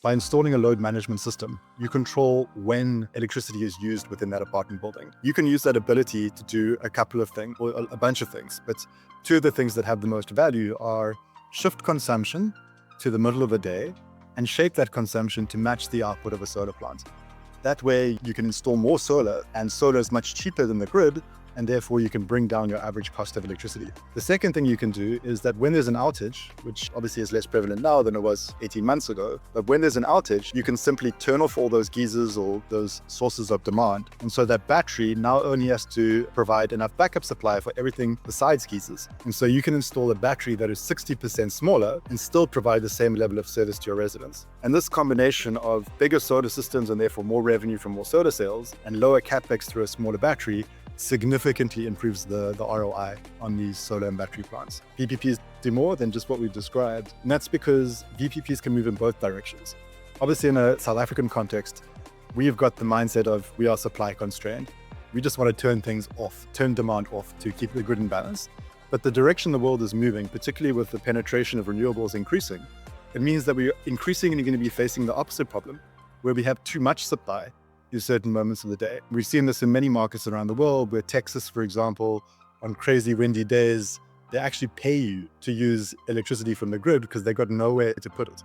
By installing a load management system, you control when electricity is used within that apartment building. You can use that ability to do a couple of things, or a bunch of things, but two of the things that have the most value are shift consumption to the middle of the day and shape that consumption to match the output of a solar plant. That way you can install more solar, and solar is much cheaper than the grid, and therefore you can bring down your average cost of electricity. The second thing you can do is that when there's an outage, which obviously is less prevalent now than it was 18 months ago, but when there's an outage, you can simply turn off all those geysers or those sources of demand. And so that battery now only has to provide enough backup supply for everything besides geysers. And so you can install a battery that is 60% smaller and still provide the same level of service to your residents. And this combination of bigger solar systems and therefore more revenue from more solar sales and lower capex through a smaller battery significantly improves the ROI on these solar and battery plants. VPPs do more than just what we've described, and that's because VPPs can move in both directions. Obviously, in a South African context, we've got the mindset of we are supply constrained. We just want to turn things off, turn demand off to keep the grid in balance. But the direction the world is moving, particularly with the penetration of renewables increasing, it means that we're increasingly going to be facing the opposite problem, where we have too much supply in certain moments of the day. We've seen this in many markets around the world, where Texas, for example, on crazy windy days, they actually pay you to use electricity from the grid because they got nowhere to put it.